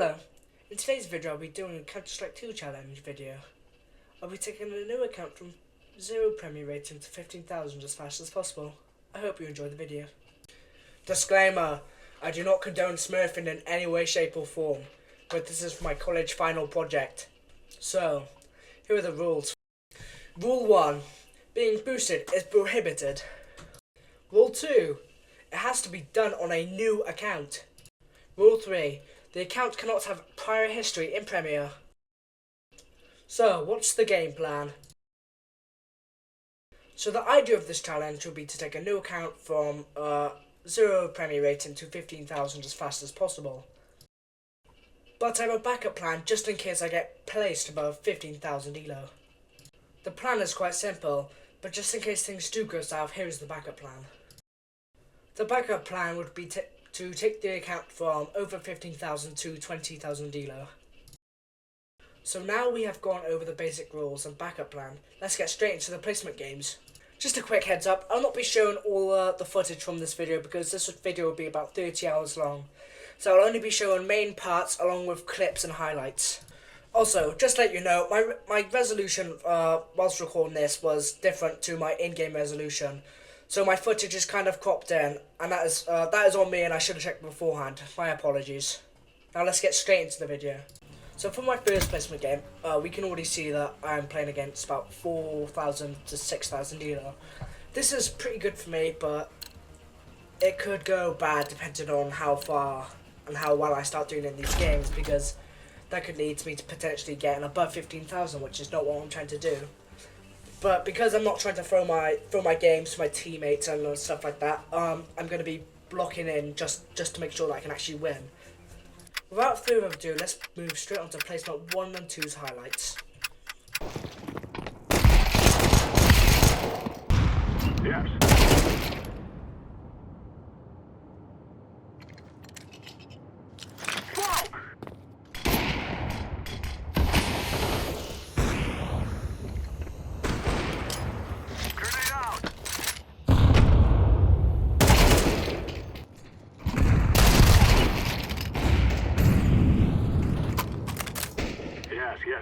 Hello, in today's video I'll be doing a Counter-Strike 2 challenge video. I'll be taking a new account from 0 Premier rating to 15,000 as fast as possible. I hope you enjoy the video. Disclaimer, I do not condone smurfing in any way, shape or form, but this is for my college final project. So, here are the rules. Rule 1, being boosted is prohibited. Rule 2, it has to be done on a new account. Rule 3, the account cannot have prior history in Premier. So, what's the game plan? So the idea of this challenge will be to take a new account from 0 Premier rating to 15,000 as fast as possible. But I have a backup plan just in case I get placed above 15,000 elo. The plan is quite simple, but just in case things do go south, here is the backup plan. The backup plan would be to take the account from over 15,000 to 20,000 elo. So now we have gone over the basic rules and backup plan, let's get straight into the placement games. Just a quick heads up, I'll not be showing all the footage from this video because this video will be about 30 hours long. So I'll only be showing main parts along with clips and highlights. Also, just to let you know, my resolution whilst recording this was different to my in-game resolution. So my footage is kind of cropped in, and that is on me and I should have checked beforehand. My apologies. Now let's get straight into the video. So for my first placement game, we can already see that I'm playing against about 4,000 to 6,000 elo. This is pretty good for me, but it could go bad depending on how far and how well I start doing in these games, because that could lead to me to potentially getting above 15,000, which is not what I'm trying to do. But because I'm not trying to throw my games to my teammates and stuff like that, I'm going to be blocking in just to make sure that I can actually win. Without further ado, let's move straight on to placement 1 and 2's highlights. Yes.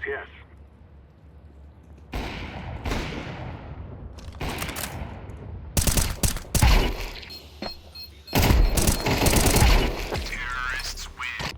Yes. Terrorists win.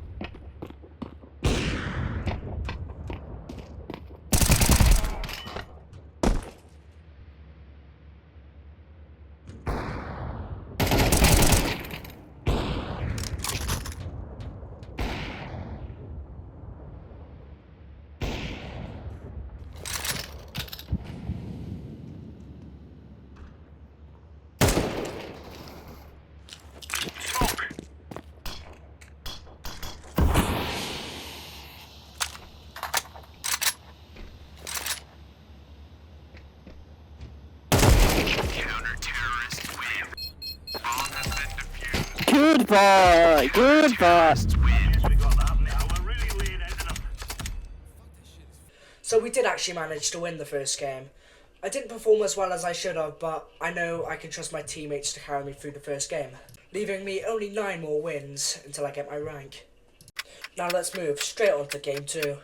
Goodbye. So we did actually manage to win the first game. I didn't perform as well as I should have, but I know I can trust my teammates to carry me through the first game, leaving me only 9 more wins until I get my rank. Now let's move straight on to game 2.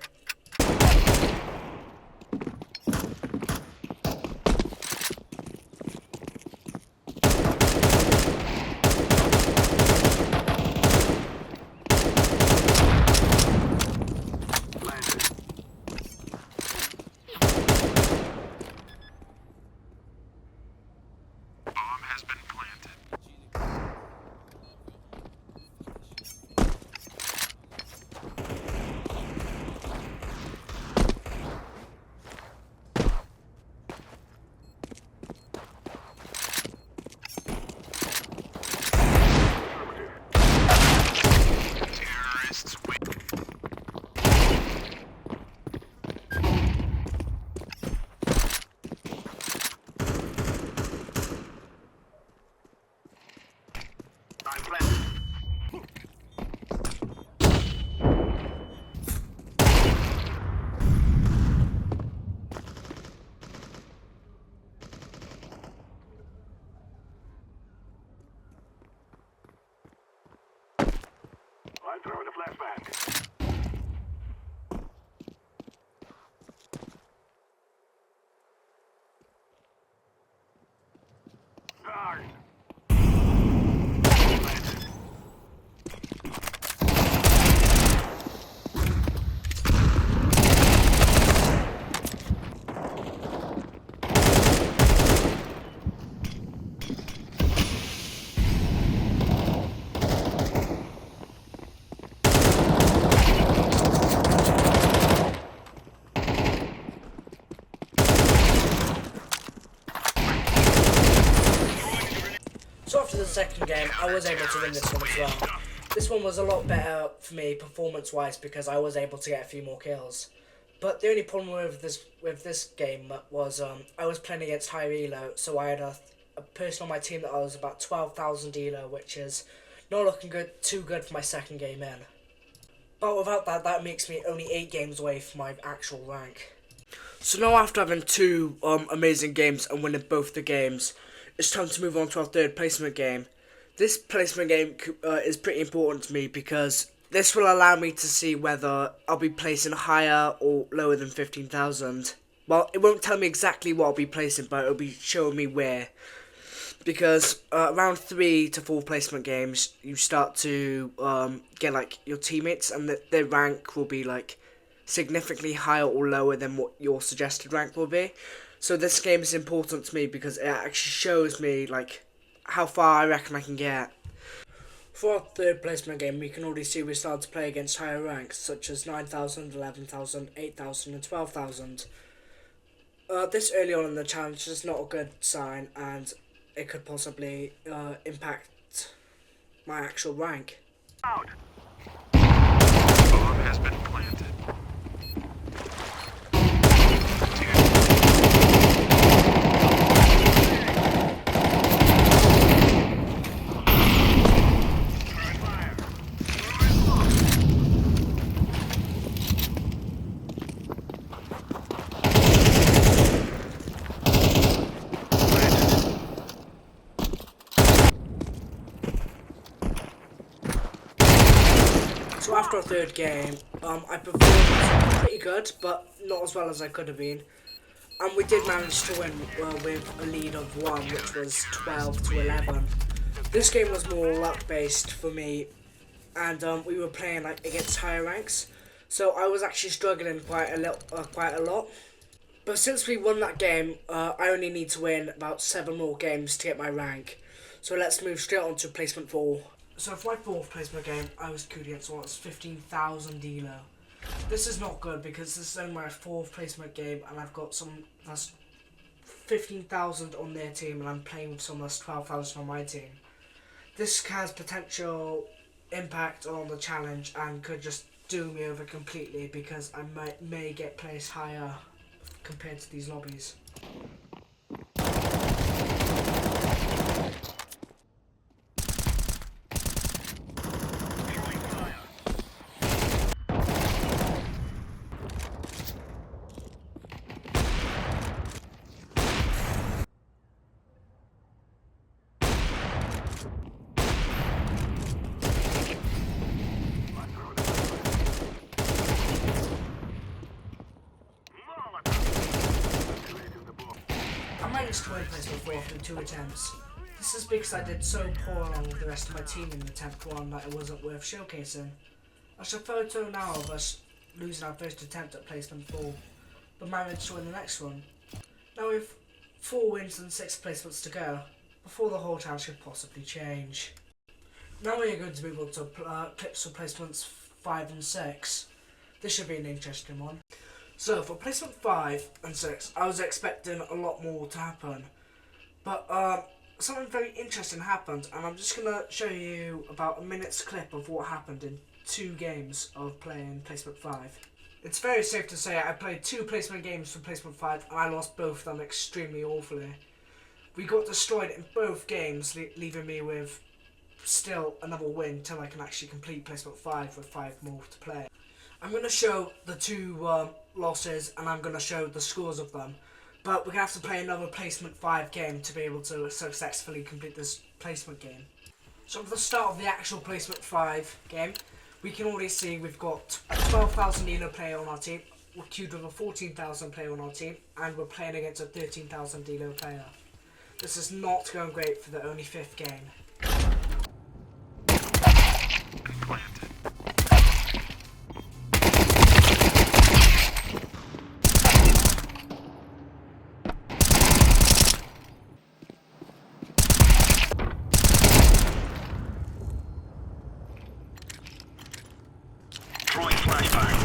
I'm throwing a flashbang. So after the second game, I was able to win this one as well. This one was a lot better for me performance-wise because I was able to get a few more kills. But the only problem with this game was I was playing against higher elo, so I had a person on my team that I was about 12,000 elo, which is not looking too good for my second game in. But without that, that makes me only 8 games away from my actual rank. So now after having 2 amazing games and winning both the games, it's time to move on to our third placement game. This placement game is pretty important to me because this will allow me to see whether I'll be placing higher or lower than 15,000. Well, it won't tell me exactly what I'll be placing, but it'll be showing me where. Because around 3 to 4 placement games, you start to get like your teammates, and their rank will be like significantly higher or lower than what your suggested rank will be. So this game is important to me because it actually shows me like how far I reckon I can get. For our third placement game, we can already see we started to play against higher ranks, such as 9,000, 11,000, 8,000 and 12,000. This early on in the challenge is not a good sign, and it could possibly impact my actual rank. Out. Bomb has been planted. So after our third game, I performed pretty good, but not as well as I could have been. And we did manage to win with a lead of 1, which was 12 to 11. This game was more luck based for me, and we were playing like against higher ranks, so I was actually struggling quite a lot. But since we won that game, I only need to win about 7 more games to get my rank. So let's move straight on to placement 4. So for my 4th placement game, I was queued against someone that's 15,000 elo. This is not good because this is only my 4th placement game, and I've got some that's 15,000 on their team, and I'm playing with someone that's 12,000 on my team. This has potential impact on the challenge and could just do me over completely because I may get placed higher compared to these lobbies. I managed to win placement 4 after 2 attempts. This is because I did so poor along with the rest of my team in the 10th one that it wasn't worth showcasing. There's a photo now of us losing our first attempt at placement 4, but managed to win the next one. Now with 4 wins and 6 placements to go, before the whole challenge could possibly change. Now we are going to be able to clips for placements 5 and 6. This should be an interesting one. So for placement 5 and 6, I was expecting a lot more to happen, but something very interesting happened, and I'm just going to show you about a minute's clip of what happened in 2 games of playing placement 5. It's very safe to say I played 2 placement games for placement 5, and I lost both of them extremely awfully. We got destroyed in both games, leaving me with still another win till I can actually complete placement 5 with 5 more to play. I'm going to show the 2 losses, and I'm going to show the scores of them, but we're going to have to play another placement 5 game to be able to successfully complete this placement game. So at the start of the actual placement 5 game, we can already see we've got a 12,000 elo player on our team, we're queued with a 14,000 player on our team, and we're playing against a 13,000 elo player. This is not going great for the only 5th game. Throwing flashbang.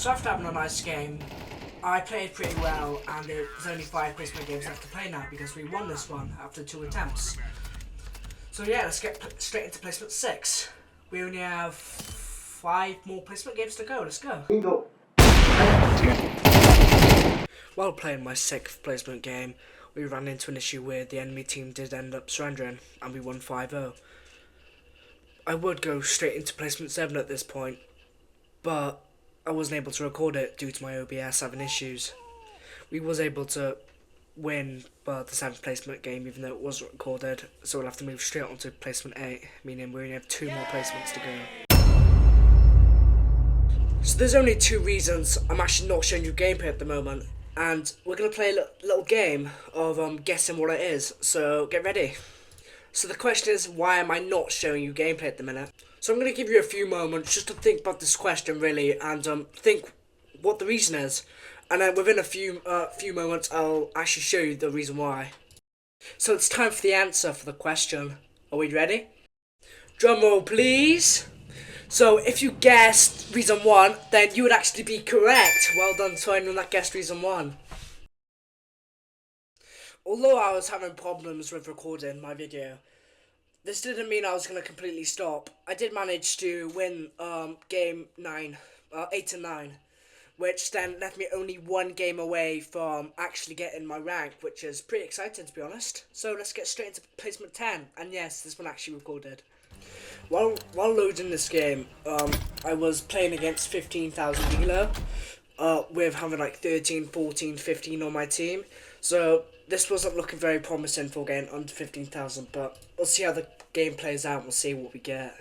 So after having a nice game, I played pretty well, and there's only 5 placement games left to play now because we won this one after 2 attempts. So yeah, let's get straight into placement 6. We only have 5 more placement games to go. Let's go. While playing my 6th placement game, we ran into an issue where the enemy team did end up surrendering, and we won 5-0. I would go straight into placement 7 at this point, but I wasn't able to record it due to my OBS having issues. We was able to win the 7th placement game even though it was recorded, so we'll have to move straight on to placement 8, meaning we only have 2 more placements to go. So there's only 2 reasons I'm actually not showing you gameplay at the moment, and we're going to play a little game of guessing what it is, so get ready. So the question is, why am I not showing you gameplay at the minute? So I'm going to give you a few moments just to think about this question really, and think what the reason is. And then within a few moments I'll actually show you the reason why. So it's time for the answer for the question. Are we ready? Drum roll please. So if you guessed reason 1, then you would actually be correct. Well done to anyone that guessed reason 1. Although I was having problems with recording my video, this didn't mean I was going to completely stop. I did manage to win game 8 and 9, which then left me only 1 game away from actually getting my rank, which is pretty exciting to be honest. So let's get straight into placement 10, and yes, this one actually recorded. While loading this game, I was playing against 15,000 elo, with having like 13, 14, 15 on my team. So this wasn't looking very promising for getting under 15,000, but we'll see how the game plays out and we'll see what we get.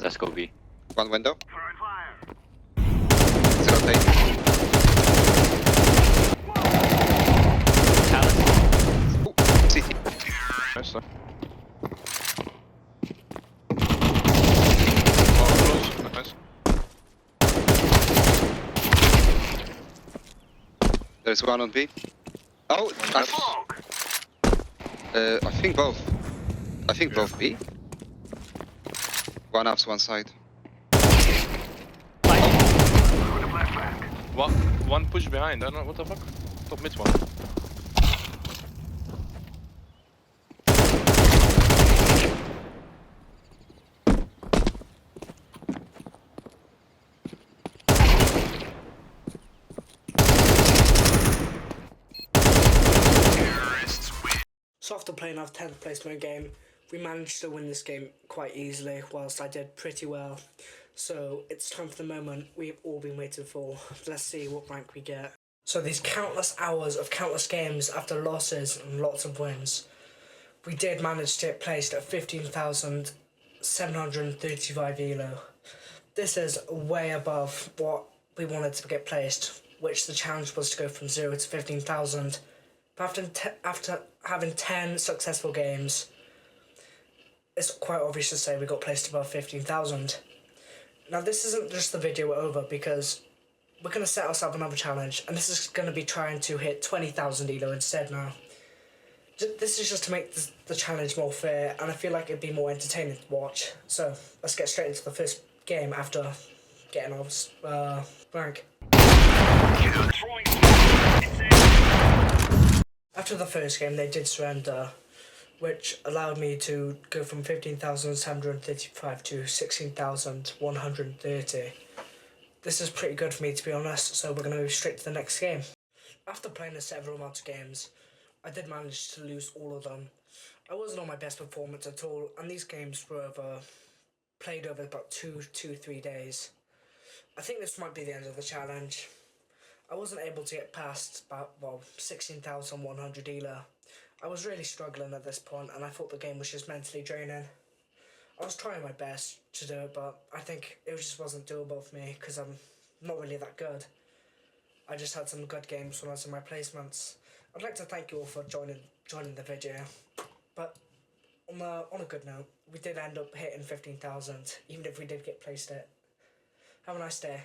Let's go B. One window. Throwing fire. Zero take. Talent. Ooh, CT. Nice, sir. Nice. There's one on B. Oh, I think both. I think both B. One ups, one side. One push behind. I don't know what the fuck. Top mid one. So after playing our 10th placement game, we managed to win this game quite easily, whilst I did pretty well. So it's time for the moment we've all been waiting for. Let's see what rank we get. So these countless hours of countless games after losses and lots of wins, we did manage to get placed at 15,735 elo. This is way above what we wanted to get placed, which the challenge was to go from 0 to 15,000. But after having 10 successful games, it's quite obvious to say we got placed above 15,000. Now this isn't just the video over, because we're going to set ourselves another challenge, and this is going to be trying to hit 20,000 elo instead now. This is just to make the challenge more fair, and I feel like it'd be more entertaining to watch. So let's get straight into the first game after getting our rank. After the first game, they did surrender, which allowed me to go from 15,735 to 16,130. This is pretty good for me, to be honest, so we're going to move straight to the next game. After playing several amount of games, I did manage to lose all of them. I wasn't on my best performance at all, and these games were played over about 3 days. I think this might be the end of the challenge. I wasn't able to get past about 16,100 elo. I was really struggling at this point, and I thought the game was just mentally draining. I was trying my best to do it, but I think it just wasn't doable for me because I'm not really that good. I just had some good games when I was in my placements. I'd like to thank you all for joining the video, but on a good note, we did end up hitting 15,000, even if we did get placed it. Have a nice day.